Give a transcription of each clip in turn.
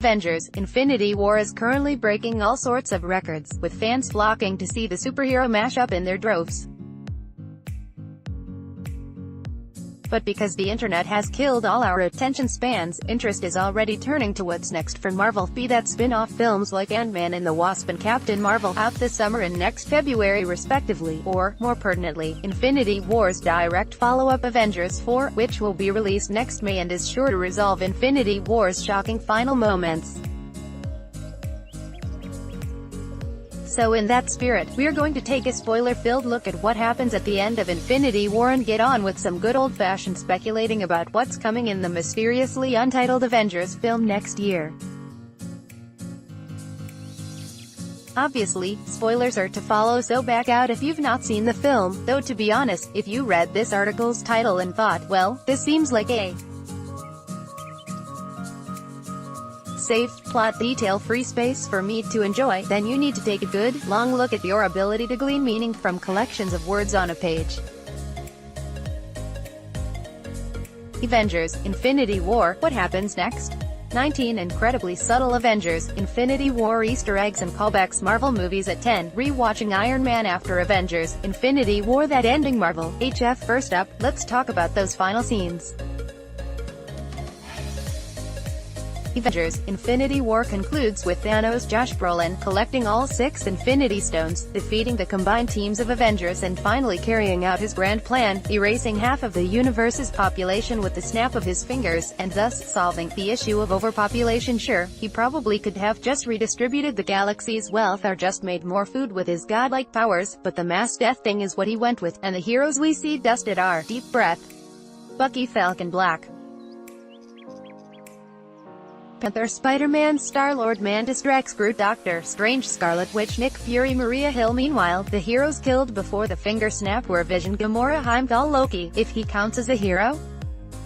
Avengers: Infinity War is currently breaking all sorts of records, with fans flocking to see the superhero mashup in their droves. But because the internet has killed all our attention spans, interest is already turning to what's next for Marvel, be that spin-off films like Ant-Man and the Wasp and Captain Marvel, out this summer and next February respectively, or, more pertinently, Infinity War's direct follow-up Avengers 4, which will be released next May and is sure to resolve Infinity War's shocking final moments. So in that spirit, we're going to take a spoiler-filled look at what happens at the end of Infinity War and get on with some good old-fashioned speculating about what's coming in the mysteriously untitled Avengers film next year. Obviously, spoilers are to follow, so back out if you've not seen the film, though to be honest, if you read this article's title and thought, well, this seems like a safe, plot detail-free space for me to enjoy, then you need to take a good, long look at your ability to glean meaning from collections of words on a page. Avengers: Infinity War, what happens next? 19 incredibly subtle Avengers: Infinity War Easter eggs and callbacks. Marvel movies at 10, re-watching Iron Man after Avengers: Infinity War, that ending Marvel. HF. First up, let's talk about those final scenes. Avengers: Infinity War concludes with Thanos' Josh Brolin collecting all 6 Infinity Stones, defeating the combined teams of Avengers and finally carrying out his grand plan, erasing half of the universe's population with the snap of his fingers, and thus solving the issue of overpopulation. Sure, he probably could have just redistributed the galaxy's wealth or just made more food with his godlike powers, but the mass death thing is what he went with, and the heroes we see dusted are Deep Breath, Bucky, Falcon, Black Panther, Spider-Man, Star-Lord, Mantis, Drax, Groot, Doctor Strange, Scarlet Witch, Nick Fury, Maria Hill. Meanwhile, the heroes killed before the finger snap were Vision, Gamora, Heimdall, Loki, if he counts as a hero.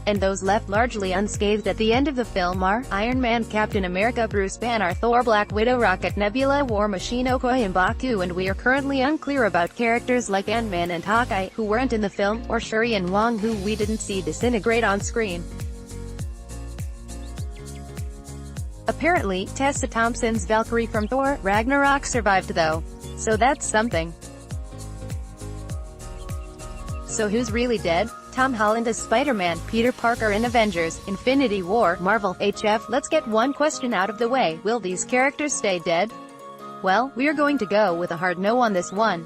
And those left largely unscathed at the end of the film are Iron Man, Captain America, Bruce Banner, Thor, Black Widow, Rocket, Nebula, War Machine, Okoye, and Baku, and we are currently unclear about characters like Ant-Man and Hawkeye, who weren't in the film, or Shuri and Wong, who we didn't see disintegrate on screen. Apparently, Tessa Thompson's Valkyrie from Thor: Ragnarok survived though. So that's something. So who's really dead? Tom Holland as Spider-Man, Peter Parker in Avengers: Infinity War, Marvel. HF. Let's get one question out of the way. Will these characters stay dead? Well, we're going to go with a hard no on this one.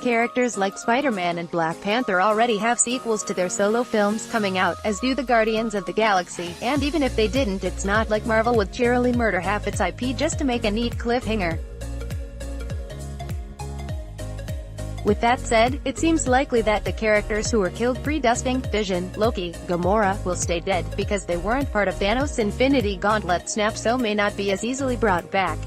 Characters like Spider-Man and Black Panther already have sequels to their solo films coming out, as do the Guardians of the Galaxy, and even if they didn't, it's not like Marvel would cheerily murder half its IP just to make a neat cliffhanger. With that said, it seems likely that the characters who were killed pre-dusting, Vision, Loki, Gamora, will stay dead, because they weren't part of Thanos' Infinity Gauntlet snap, so may not be as easily brought back.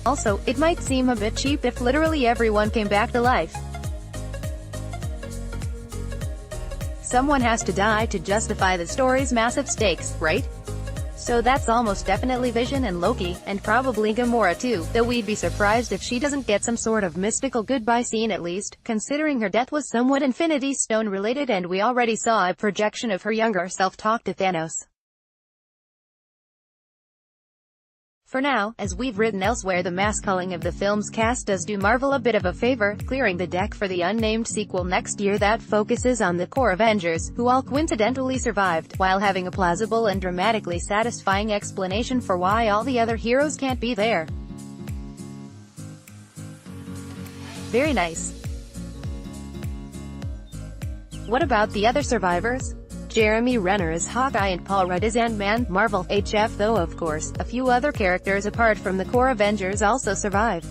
Also, it might seem a bit cheap if literally everyone came back to life. Someone has to die to justify the story's massive stakes, right? So that's almost definitely Vision and Loki, and probably Gamora too, though we'd be surprised if she doesn't get some sort of mystical goodbye scene at least, considering her death was somewhat Infinity Stone related and we already saw a projection of her younger self talk to Thanos. For now, as we've written elsewhere, the mass culling of the film's cast does do Marvel a bit of a favor, clearing the deck for the unnamed sequel next year that focuses on the core Avengers, who all coincidentally survived, while having a plausible and dramatically satisfying explanation for why all the other heroes can't be there. Very nice. What about the other survivors? Jeremy Renner as Hawkeye and Paul Rudd as Ant-Man. Marvel. HF. Though of course, a few other characters apart from the core Avengers also survive.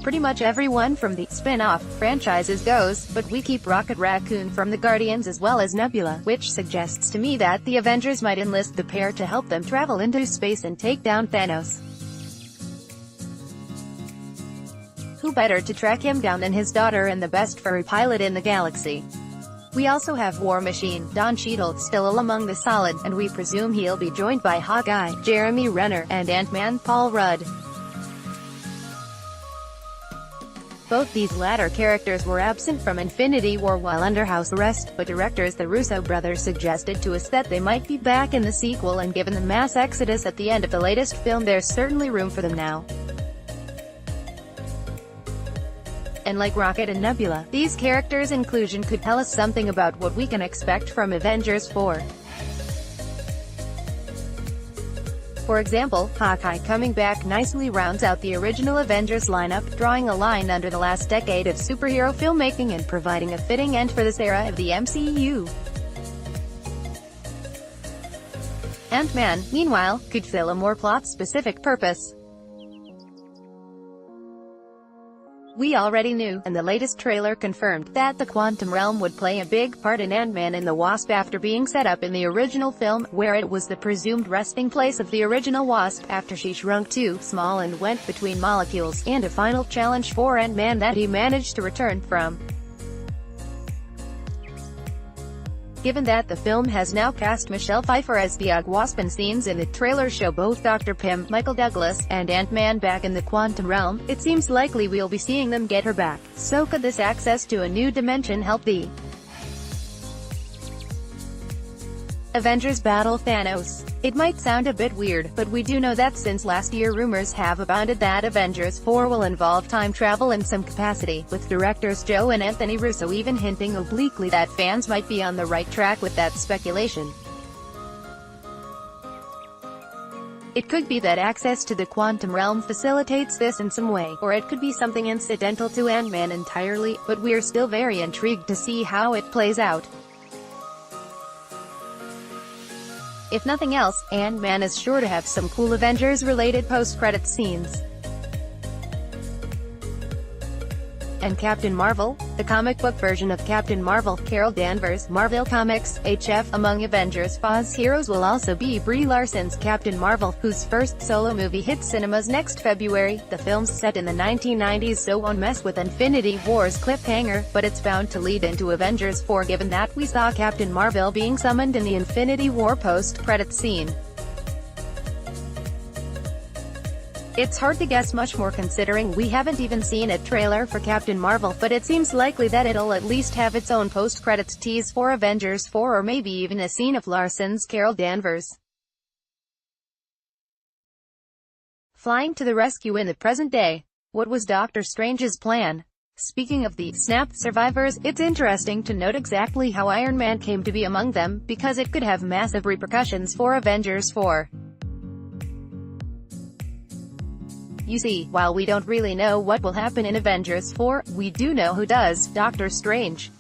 Pretty much everyone from the spin-off franchises goes, but we keep Rocket Raccoon from the Guardians as well as Nebula, which suggests to me that the Avengers might enlist the pair to help them travel into space and take down Thanos. Who better to track him down than his daughter and the best furry pilot in the galaxy? We also have War Machine, Don Cheadle, still among the solid, and we presume he'll be joined by Hawkeye, Jeremy Renner, and Ant-Man, Paul Rudd. Both these latter characters were absent from Infinity War while under house arrest, but directors the Russo brothers suggested to us that they might be back in the sequel, and given the mass exodus at the end of the latest film, there's certainly room for them now. And like Rocket and Nebula, these characters' inclusion could tell us something about what we can expect from Avengers 4. For example, Hawkeye coming back nicely rounds out the original Avengers lineup, drawing a line under the last decade of superhero filmmaking and providing a fitting end for this era of the MCU. Ant-Man, meanwhile, could fill a more plot-specific purpose. We already knew, and the latest trailer confirmed, that the quantum realm would play a big part in Ant-Man and the Wasp after being set up in the original film, where it was the presumed resting place of the original Wasp, after she shrunk too small and went between molecules, and a final challenge for Ant-Man that he managed to return from. Given that the film has now cast Michelle Pfeiffer as the Wasp, and scenes in the trailer show both Dr. Pym, Michael Douglas, and Ant-Man back in the quantum realm, it seems likely we'll be seeing them get her back. So could this access to a new dimension help the Avengers battle Thanos? It might sound a bit weird, but we do know that since last year rumors have abounded that Avengers 4 will involve time travel in some capacity, with directors Joe and Anthony Russo even hinting obliquely that fans might be on the right track with that speculation. It could be that access to the quantum realm facilitates this in some way, or it could be something incidental to Ant-Man entirely, but we're still very intrigued to see how it plays out. If nothing else, Ant-Man is sure to have some cool Avengers-related post-credits scenes. And Captain Marvel, the comic book version of Captain Marvel, Carol Danvers, Marvel Comics, HF. Among Avengers 4's heroes will also be Brie Larson's Captain Marvel, whose first solo movie hits cinemas next February. The film's set in the 1990s, so won't mess with Infinity War's cliffhanger, but it's bound to lead into Avengers 4 given that we saw Captain Marvel being summoned in the Infinity War post-credits scene. It's hard to guess much more considering we haven't even seen a trailer for Captain Marvel, but it seems likely that it'll at least have its own post-credits tease for Avengers 4, or maybe even a scene of Larson's Carol Danvers flying to the rescue in the present day. What was Doctor Strange's plan? Speaking of the Snap survivors, it's interesting to note exactly how Iron Man came to be among them, because it could have massive repercussions for Avengers 4. You see, while we don't really know what will happen in Avengers 4, we do know who does: Doctor Strange.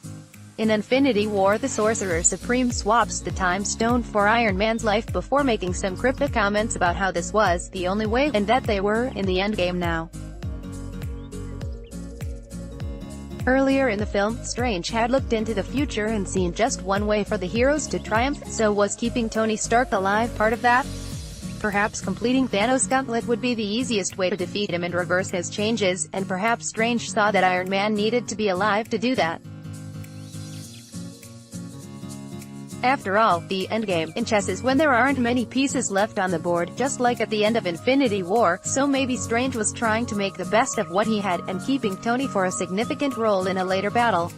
In Infinity War, the Sorcerer Supreme swaps the Time Stone for Iron Man's life before making some cryptic comments about how this was the only way, and that they were in the endgame now. Earlier in the film, Strange had looked into the future and seen just one way for the heroes to triumph, so was keeping Tony Stark alive part of that? Perhaps completing Thanos' gauntlet would be the easiest way to defeat him and reverse his changes, and perhaps Strange saw that Iron Man needed to be alive to do that. After all, the endgame in chess is when there aren't many pieces left on the board, just like at the end of Infinity War, so maybe Strange was trying to make the best of what he had, and keeping Tony for a significant role in a later battle.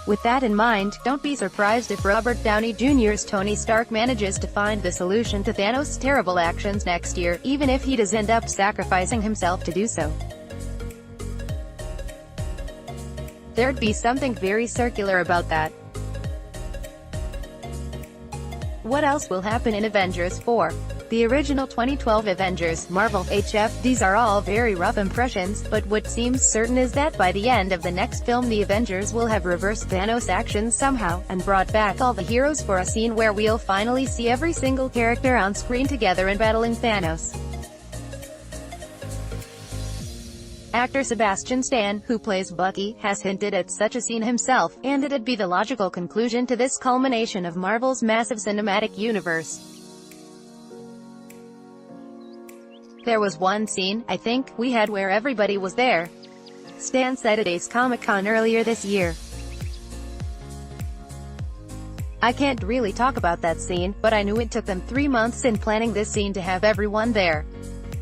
With that in mind, don't be surprised if Robert Downey Jr.'s Tony Stark manages to find the solution to Thanos' terrible actions next year, even if he does end up sacrificing himself to do so. There'd be something very circular about that. What else will happen in Avengers 4? The original 2012 Avengers, Marvel, HF, these are all very rough impressions, but what seems certain is that by the end of the next film the Avengers will have reversed Thanos' actions somehow, and brought back all the heroes for a scene where we'll finally see every single character on screen together and battling Thanos. Actor Sebastian Stan, who plays Bucky, has hinted at such a scene himself, and it'd be the logical conclusion to this culmination of Marvel's massive cinematic universe. There was one scene, I think, we had where everybody was there. Stan said at Ace Comic-Con earlier this year. I can't really talk about that scene, but I knew it took them 3 months in planning this scene to have everyone there.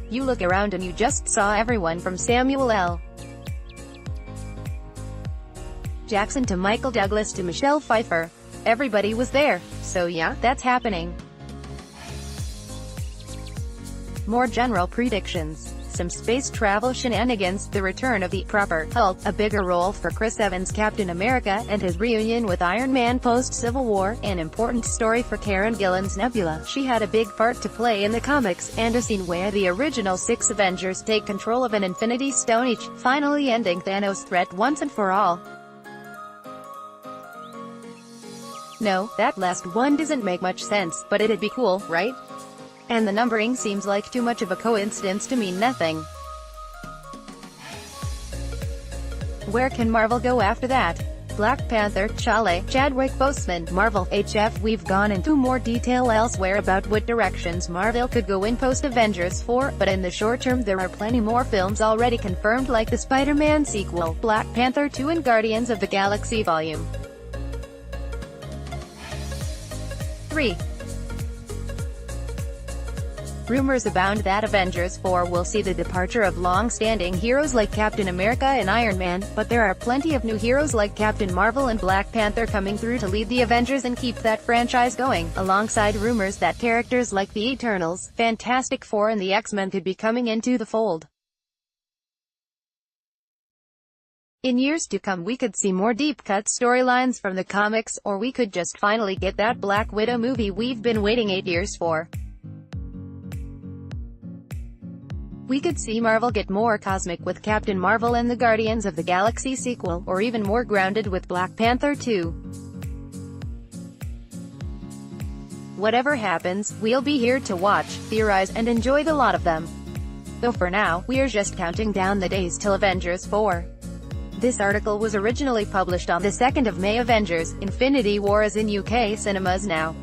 You look around and you just saw everyone from Samuel L. Jackson to Michael Douglas to Michelle Pfeiffer. Everybody was there, so yeah, that's happening. More general predictions. Some space travel shenanigans, the return of the proper Hulk, a bigger role for Chris Evans' Captain America, and his reunion with Iron Man post-Civil War, an important story for Karen Gillan's Nebula. She had a big part to play in the comics, and a scene where the original 6 Avengers take control of an Infinity Stone each, finally ending Thanos' threat once and for all. No, that last one doesn't make much sense, but it'd be cool, right? And the numbering seems like too much of a coincidence to mean nothing. Where can Marvel go after that? Black Panther, Chale, Chadwick Boseman, Marvel, HF. We've gone into more detail elsewhere about what directions Marvel could go in post-Avengers 4, but in the short term there are plenty more films already confirmed, like the Spider-Man sequel, Black Panther 2 and Guardians of the Galaxy Vol. 3. Rumors abound that Avengers 4 will see the departure of long-standing heroes like Captain America and Iron Man, but there are plenty of new heroes like Captain Marvel and Black Panther coming through to lead the Avengers and keep that franchise going, alongside rumors that characters like the Eternals, Fantastic Four and the X-Men could be coming into the fold. In years to come we could see more deep-cut storylines from the comics, or we could just finally get that Black Widow movie we've been waiting 8 years for. We could see Marvel get more cosmic with Captain Marvel and the Guardians of the Galaxy sequel, or even more grounded with Black Panther 2. Whatever happens, we'll be here to watch, theorize, and enjoy the lot of them. Though for now, we're just counting down the days till Avengers 4. This article was originally published on the 2nd of May. Avengers: Infinity War is in UK cinemas now.